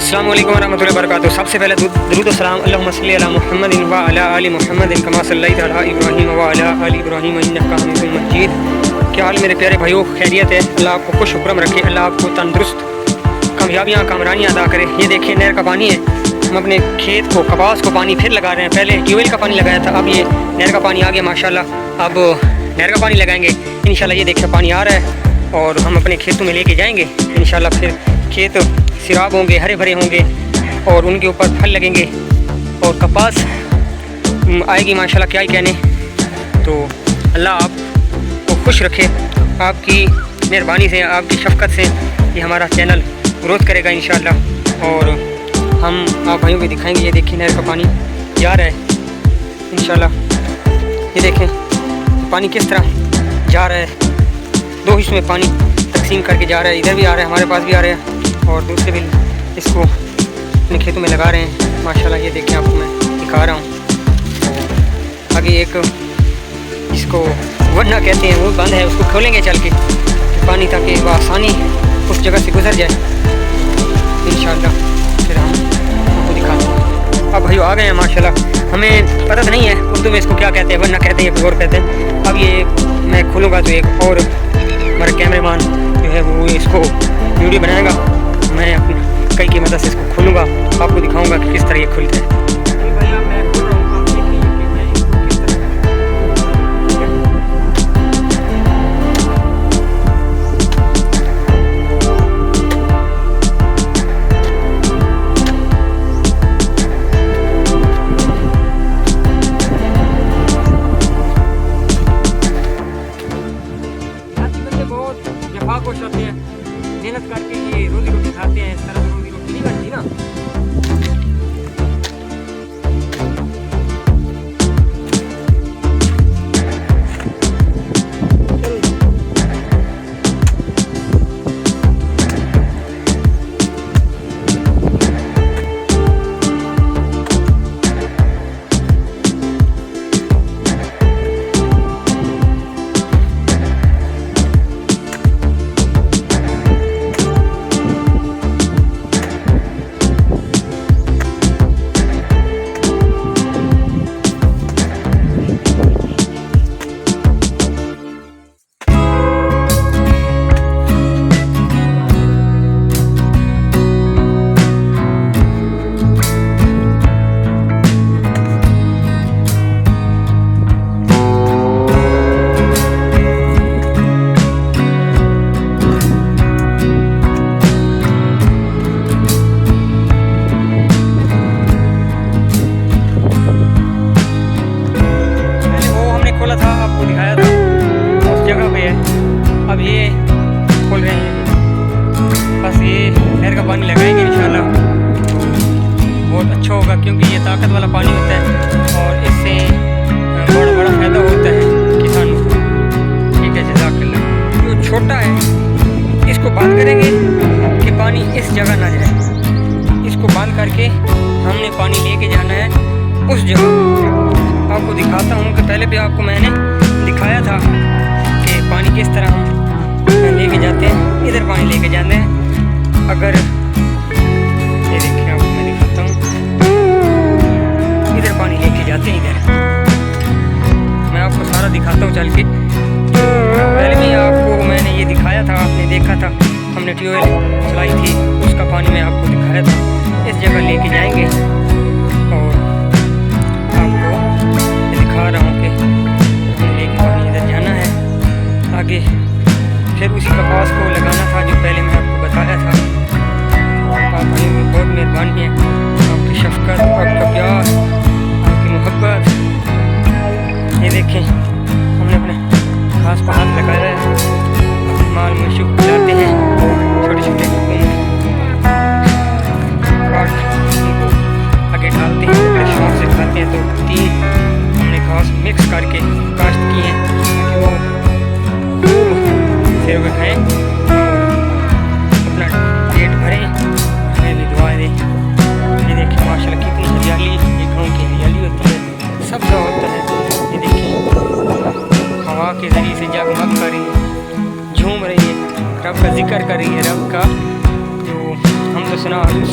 अस्सलाम वालेकुम रहमतुल्लाहि व बरकातुहू। सबसे पहले दुरूद व सलाम अल्लाहुम्मा सल्लि अला मुहम्मदिन व अला आलि मुहम्मदिन कमा सल्लैता अला इब्राहीम व अला आलि इब्राहीम इन्नका हमीदुम मजीद। क्या हाल मेरे प्यारे भाइयों, खैरियत है? अल्लाह आपको खुश हुक्म रखे, अल्लाह आपको तंदुरुस्त कामयाबियाँ कामरानियाँ अदा करे। ये देखिए नहर का पानी है, हम अपने खेत को कपास को पानी फिर लगा रहे हैं। पहले ट्यूबवेल का पानी लगाया था, अब ये नहर का पानी आ गया माशाल्लाह। अब नहर का पानी लगाएंगे इंशाल्लाह। ये देखिए पानी आ रहा है और हम अपने खेतों में लेके जाएंगे इंशाल्लाह। फिर खेत सिराब होंगे, हरे भरे होंगे और उनके ऊपर फल लगेंगे और कपास आएगी माशाल्लाह। क्या ही कहने। तो अल्लाह आपको खुश रखे, आपकी मेहरबानी से, आपकी शफ़क़त से ये हमारा चैनल ग्रोथ करेगा इंशाल्लाह। और हम आप भाइयों को दिखाएंगे। ये देखिए नहर का पानी जा रहा है इंशाल्लाह। ये देखें पानी किस तरह जा रहा है, दो हिस्सों में पानी तकसीम करके जा रहा है। इधर भी आ रहा है, हमारे पास भी आ रहा है और दूसरे भी इसको अपने खेतों में लगा रहे हैं माशाल्लाह। ये देखें आपको मैं दिखा रहा हूँ। आगे एक इसको वरना कहते हैं वो बंद है, उसको खोलेंगे चल के पानी, ताकि वो आसानी उस जगह से गुजर जाए इंशाल्लाह। फिर हम आपको दिखाते हैं। अब भाइयों आ गए हैं माशाल्लाह। हमें पता तो नहीं है उर्दू में इसको क्या कहते हैं, वरना कहते हैं या और कहते हैं। अब ये मैं खोलूँगा तो एक और हमारा कैमरामैन जो है वो इसको वीडियो बनाएगा। मैं अपनी कई की मदद से इसको खोलूँगा, आपको दिखाऊँगा कि किस तरह ये खुलता है। भैया मैं खोल रहा हूँ, आप देखिए कि मैं इसको किस तरह। बहुत जफा कोश होते हैं, मेहनत करके ये रोजी रोटी खाते हैं। इस तरह से रोजी रोटी नहीं बनती ना। आपको दिखाया था उस जगह पे है, अब ये खोल रहे हैं। बस ये नहर का पानी लगाएंगे इंशाल्लाह, बहुत अच्छा होगा क्योंकि ये ताकत वाला पानी होता है और इससे बड़ा बड़ा फ़ायदा होता है किसानों को। ठीक है, जज़ाकल्लाह। जो छोटा है इसको बंद करेंगे कि पानी इस जगह ना जाए। इसको बंद करके हमने पानी लेके जाना है उस जगह। आपको दिखाता हूँ कि पहले भी आपको मैंने दिखाया था कि पानी किस तरह हम लेके जाते हैं। इधर पानी लेके जाते हैं। अगर ये देखिए आपको मैं दिखाता हूँ, इधर पानी लेके जाते हैं। इधर मैं आपको सारा दिखाता हूँ चल के। पहले भी आपको मैंने ये दिखाया था, आपने देखा था, हमने ट्यूबवेल चलाई थी, उसका पानी मैं आपको दिखाया था। इस जगह लेके जाएंगे और दिखा रहा हूँ कि लेके पानी इधर जाना है आगे। फिर उसी कपास को लगाना था जो पहले मैं आपको बताया था। आप भाई बहुत मेहरबानी है, आपकी शफ़क़त, आपका प्यार, आपकी मोहब्बत। ये देखें हमने अपने घास पर हाथ लगाया है, माल मशूक खिलाते हैं छोटे छोटे टुकड़ों में, काट उनको आगे डालते हैं, बड़े शौक से खाते हैं। तो 3 घास मिक्स करके काश्त की हैं कि वो सिर में खाएँ, अपना पेट भरें, हमें भी दुआ दें। ये देखिए माशाल्लाह कितनी हरियाली, ये गाँव की हरियाली होती है, सबका होता है। ये देखिए हवा के ज़रिए से जगमग कर रही है, झूम रही है, रब का जिक्र कर रही है,